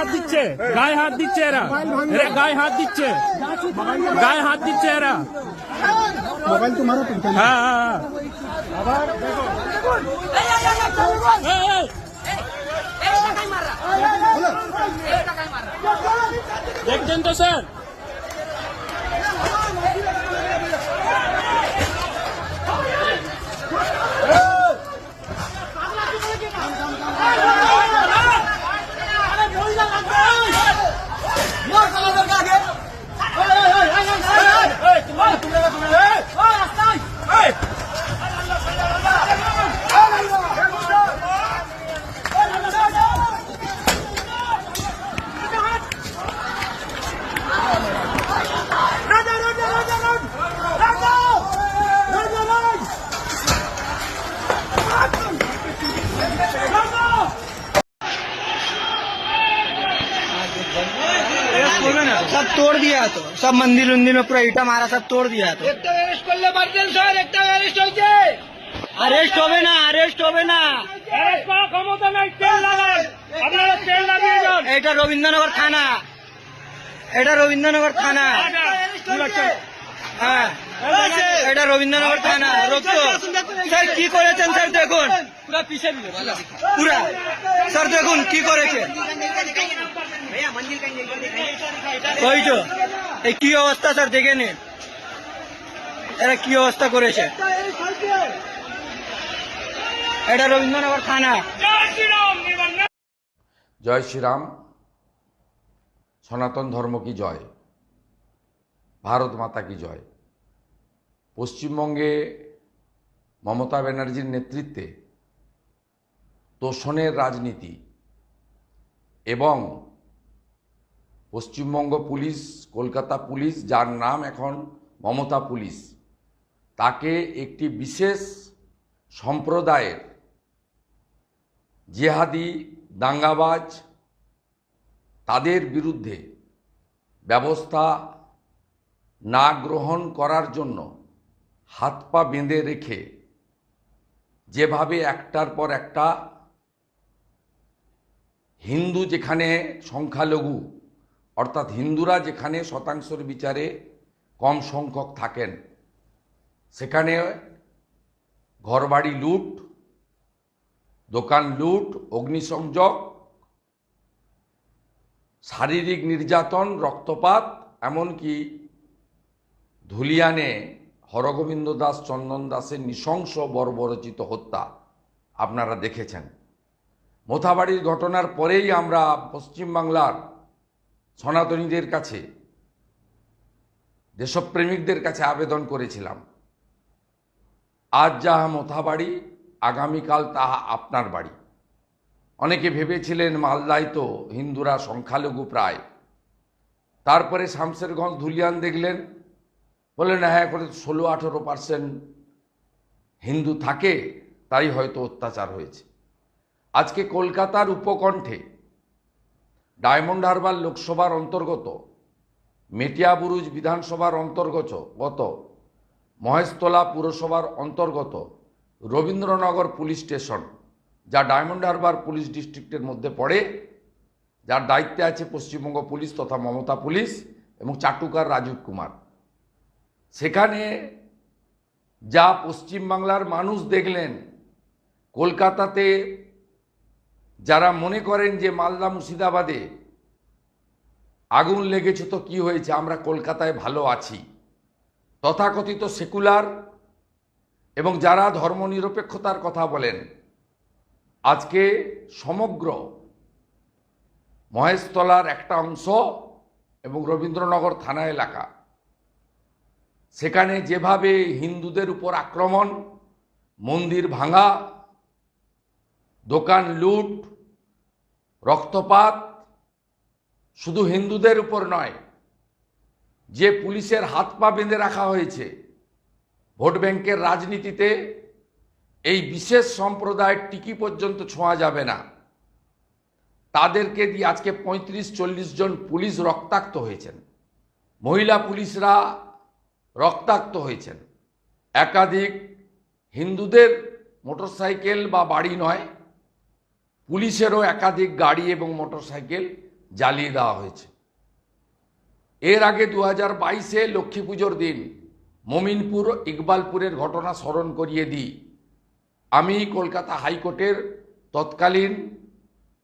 হাত দিচ্ছে, গায়ে হাত দিচ্ছে এরা, এরা গায়ে হাত দিচ্ছে, গায়ে হাত দিচ্ছে এরা। মোবাইল তোমার হ্যাঁ হ্যাঁ দেখছেন তো স্যার? सब तोड़ दिया तो सब मंदिर उंदिर में पूरा ईटा मारा सब तोड़ दिया तो একটা অ্যারেস্ট করলে পারতেন স্যার, একটা অ্যারেস্ট হয়েছে। अरेस्ट होवे ना अरेस्ट होवे ना অ্যারেস্ট করার ক্ষমতা নাই, তেল লাগান আপনারা, তেল লাগিয়ে যান। এটা রবীন্দ্রনগর থানা, এটা রবীন্দ্রনগর থানা, হ্যাঁ এটা রবীন্দ্রনগর থানা। রক্ত স্যার কি করেছেন স্যার দেখুন, পুরা স্যার দেখুন কি করেছেন, ওই তো এই কি অবস্থা স্যার দেখে নিন, এরা কি অবস্থা করেছে। এটা রবীন্দ্রনগর থানা। জয় শ্রীরাম, সনাতন ধর্ম কি জয়, ভারত মাতা কি জয়। পশ্চিমবঙ্গে মমতা ব্যানার্জির নেতৃত্বে তোষণের রাজনীতি এবং পশ্চিমবঙ্গ পুলিশ, কলকাতা পুলিশ, যার নাম এখন মমতা পুলিশ, তাকে একটি বিশেষ সম্প্রদায়ের জেহাদি দাঙ্গাবাজ তাদের বিরুদ্ধে ব্যবস্থা না গ্রহণ করার জন্য হাত পা বেঁধে রেখে যেভাবে একটার পর একটা হিন্দু যেখানে সংখ্যালঘু, অর্থাৎ হিন্দুরা যেখানে শতাংশের বিচারে কম সংখ্যক থাকেন, সেখানে ঘরবাড়ি লুট, দোকান লুট, অগ্নিসংযোগ, শারীরিক নির্যাতন, রক্তপাত, এমনকি ধুলিয়ানে হরগোবিন্দ দাস, চন্দন দাসের নৃশংস বর্বরচিত হত্যা আপনারা দেখেছেন। মোথাবাড়ির ঘটনার পরেই আমরা পশ্চিমবাংলার সনাতনীদের কাছে, দেশপ্রেমিকদের কাছে আবেদন করেছিলাম, আজ যাহা মোথাবাড়ি, আগামীকাল তাহা আপনার বাড়ি। অনেকে ভেবেছিলেন মালদায় তো হিন্দুরা সংখ্যালঘু প্রায়, তারপরে শামসেরগঞ্জ, ধুলিয়ান দেখলেন, বললেন হ্যাঁ করে 16-18% হিন্দু থাকে, তাই হয়তো অত্যাচার হয়েছে। আজকে কলকাতার উপকণ্ঠে ডায়মন্ড হারবার লোকসভার অন্তর্গত, মেটিয়াবুরুজ বিধানসভার অন্তর্গত, মহেশতলা পুরসভার অন্তর্গত রবীন্দ্রনগর পুলিশ স্টেশন, যা ডায়মন্ড হারবার পুলিশ ডিস্ট্রিক্টের মধ্যে পড়ে, যার দায়িত্বে আছে পশ্চিমবঙ্গ পুলিশ তথা মমতা পুলিশ এবং চাটুকার রাজীব কুমার, সেখানে যা পশ্চিমবাংলার মানুষ দেখলেন, কলকাতাতে যারা মনে করেন যে মালদা মুর্শিদাবাদে আগুন লেগেছে তো কি হয়েছে, আমরা কলকাতায় ভালো আছি, তথাকথিত সেকুলার এবং যারা ধর্মনিরপেক্ষতার কথা বলেন, আজকে সমগ্র মহেশতলার একটা অংশ এবং রবীন্দ্রনগর থানা এলাকা, সেখানে যেভাবে হিন্দুদের উপর আক্রমণ, মন্দির ভাঙা, দোকান লুট, রক্তপাত, শুধু হিন্দুদের উপর নয়, যে পুলিশের হাত পা বেঁধে রাখা হয়েছে ভোট ব্যাংকের রাজনীতিতে, এই বিশেষ সম্প্রদায়ের টিকি পর্যন্ত ছোঁয়া যাবে না, তাদেরকে দিয়ে আজকে 35-40 জন পুলিশ রক্তাক্ত হয়েছেন, মহিলা পুলিশরা রক্তাক্ত হয়েছেন, একাধিক হিন্দুদের মোটরসাইকেল বা বাড়ি নয়, পুলিশেরও একাধিক গাড়ি এবং মোটরসাইকেল জ্বালিয়ে দেওয়া হয়েছে। এর আগে 2022-এ লক্ষ্মী পুজোর দিন মমিনপুর ইকবালপুরের ঘটনা স্মরণ করিয়ে দিই। আমি কলকাতা হাইকোর্টের তৎকালীন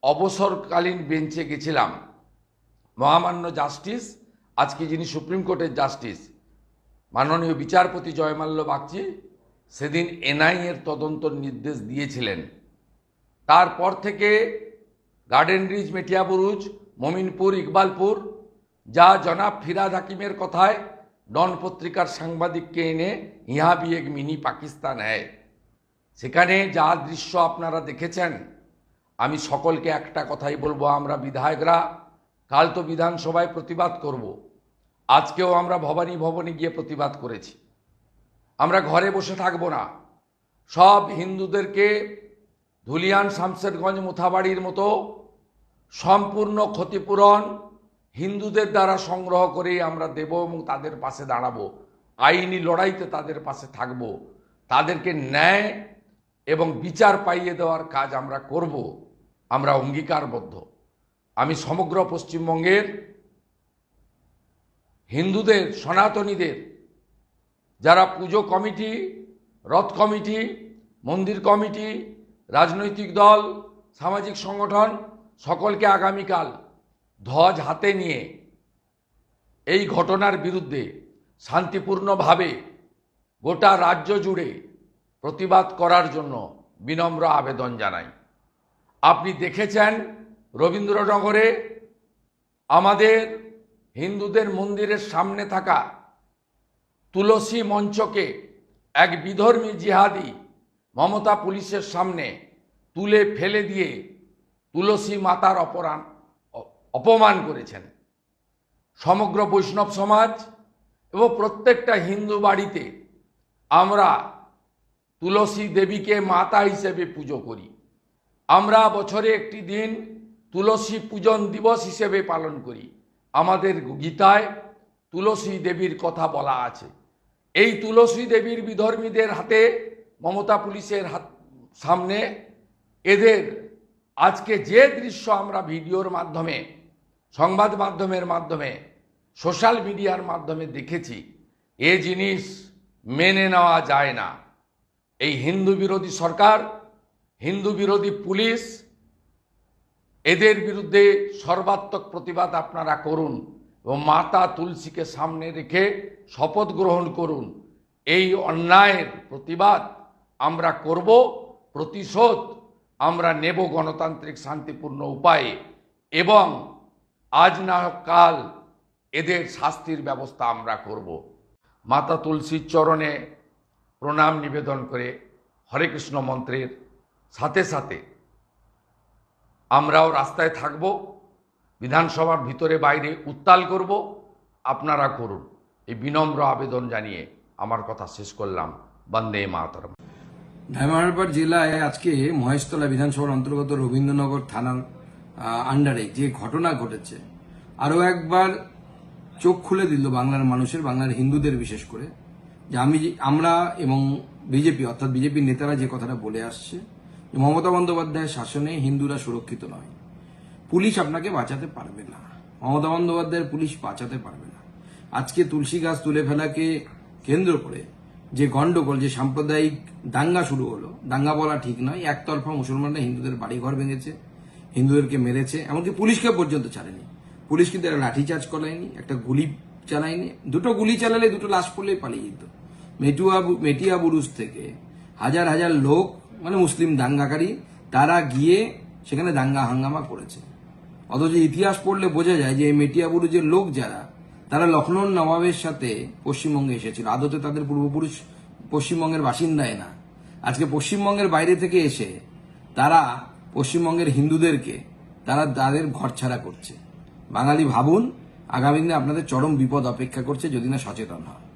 অবসরকালীন বেঞ্চে গেছিলাম। মহামান্য জাস্টিস, আজকে যিনি সুপ্রিম কোর্টের জাস্টিস মাননীয় বিচারপতি জয়মাল্য বাগচি, সেদিন এনআইএর তদন্তর নির্দেশ দিয়েছিলেন। তারপর থেকে গার্ডেন রিচ, মেটিয়াবুরুজ, মমিনপুর, ইকবালপুর, যা জনাব ফিরাদ হাকিমের কথায় ডন পত্রিকার সাংবাদিককে এনে ইহা ভি এক মিনি পাকিস্তান হ্যায়, সেখানে যা দৃশ্য আপনারা দেখেছেন, আমি সকলকে একটা কথাই বলবো, আমরা বিধায়করা কাল তো বিধানসভায় প্রতিবাদ করব, আজকেও আমরা ভবানী ভবনে গিয়ে প্রতিবাদ করেছি। আমরা ঘরে বসে থাকব না। সব হিন্দুদেরকে ধুলিয়ান, শামশেরগঞ্জ, মোথাবাড়ির মতো সম্পূর্ণ ক্ষতিপূরণ হিন্দুদের দ্বারা সংগ্রহ করে আমরা দেব এবং তাদের পাশে দাঁড়াবো। আইনি লড়াইতে তাদের পাশে থাকব। তাদেরকে ন্যায় এবং বিচার পাইয়ে দেওয়ার কাজ আমরা করব। আমরা অঙ্গীকারবদ্ধ। আমি সমগ্র পশ্চিমবঙ্গের হিন্দুদের, সনাতনীদের, যারা পুজো কমিটি, রথ কমিটি, মন্দির কমিটি, রাজনৈতিক দল, সামাজিক সংগঠন, সকলকে আগামীকাল ধ্বজ হাতে নিয়ে এই ঘটনার বিরুদ্ধে শান্তিপূর্ণভাবে গোটা রাজ্য জুড়ে প্রতিবাদ করার জন্য বিনম্র আবেদন জানাই। আপনি দেখেছেন রবীন্দ্রনগরে আমাদের হিন্দুদের মন্দিরের সামনে থাকা তুলসী মঞ্চকে এক বিধর্মী জিহাদি মমতা পুলিশের সামনে তুলে ফেলে দিয়ে তুলসী মাতার অপমান করেছেন। সমগ্র বৈষ্ণব সমাজ এবং প্রত্যেকটা হিন্দু বাড়িতে আমরা তুলসী দেবীকে মাতা হিসেবে পুজো করি। আমরা বছরে একটি দিন তুলসী পূজন দিবস হিসেবে পালন করি। আমাদের গীতায় তুলসী দেবীর কথা বলা আছে। এই তুলসী দেবীর বিধর্মীদের হাতে, মমতা পুলিশের সামনে এদের আজকে যে দৃশ্য আমরা ভিডিওর মাধ্যমে, সংবাদ মাধ্যমের মাধ্যমে, সোশ্যাল মিডিয়ার মাধ্যমে দেখেছি, এ জিনিস মেনে নেওয়া যায় না। এই হিন্দু বিরোধী সরকার, হিন্দু বিরোধী পুলিশ, এদের বিরুদ্ধে সর্বাত্মক প্রতিবাদ আপনারা করুন এবং মাতা তুলসীকে সামনে রেখে শপথ গ্রহণ করুন। এই অন্যায়ের প্রতিবাদ আমরা করব, প্রতিশোধ আমরা নেব গণতান্ত্রিক শান্তিপূর্ণ উপায়ে, এবং আজ না হোক কাল এদের শাস্তির ব্যবস্থা আমরা করব। মাতা তুলসীর চরণে প্রণাম নিবেদন করে হরে কৃষ্ণ মন্ত্রের সাথে সাথে আমরাও রাস্তায় থাকব, বিধানসভার ভিতরে বাইরে উত্তাল করব। আপনারা করুন। এই বিনম্র আবেদন জানিয়ে আমার কথা শেষ করলাম। বন্দে মাতরম। ডায়মন্ড হারবার জেলায় আজকে মহেশতলা বিধানসভার অন্তর্গত রবীন্দ্রনগর থানার আন্ডারে যে ঘটনা ঘটেছে, আরো একবার চোখ খুলে দিল বাংলার মানুষের, বাংলার হিন্দুদের বিশেষ করে, যে আমরা এবং বিজেপি অর্থাৎ বিজেপির নেতারা যে কথাটা বলে আসছে, মমতা বন্দ্যোপাধ্যায়ের শাসনে হিন্দুরা সুরক্ষিত নয়, পুলিশ আপনাকে বাঁচাতে পারবে না, মমতা বন্দ্যোপাধ্যায়ের পুলিশ বাঁচাতে পারবে না। আজকে তুলসী গাছ তুলে ফেলাকে কেন্দ্র করে যে গন্ডগোল, যে সাম্প্রদায়িক দাঙ্গা শুরু হলো, দাঙ্গা বলা ঠিক নয়, একতরফা মুসলমানরা হিন্দুদের বাড়িঘর ভেঙেছে, হিন্দুদেরকে মেরেছে, এমনকি পুলিশকে পর্যন্ত ছাড়েনি। পুলিশ কিন্তু একটা লাঠিচার্জ করায়নি, একটা গুলি চালায়নি। দুটো গুলি চালালে দুটো লাশ পড়লেই পালিয়ে যেত। মেটিয়াবুরুজ থেকে হাজার হাজার লোক, মানে মুসলিম দাঙ্গাকারী, তারা গিয়ে সেখানে দাঙ্গা হাঙ্গামা করেছে। অথচ ইতিহাস পড়লে বোঝা যায় যে মেটিয়াবুরুজের লোক যারা, তারা লখনৌর নবাবের সাথে পশ্চিমবঙ্গে এসেছিল। আদতে তাদের পূর্বপুরুষ পশ্চিমবঙ্গের বাসিন্দাই না। আজকে পশ্চিমবঙ্গের বাইরে থেকে এসে তারা পশ্চিমবঙ্গের হিন্দুদেরকে তারা তাদের ঘরছাড়া করছে। বাঙালি ভাবুন, আগামী দিনে আপনাদের চরম বিপদ অপেক্ষা করছে যদি না সচেতন হয়।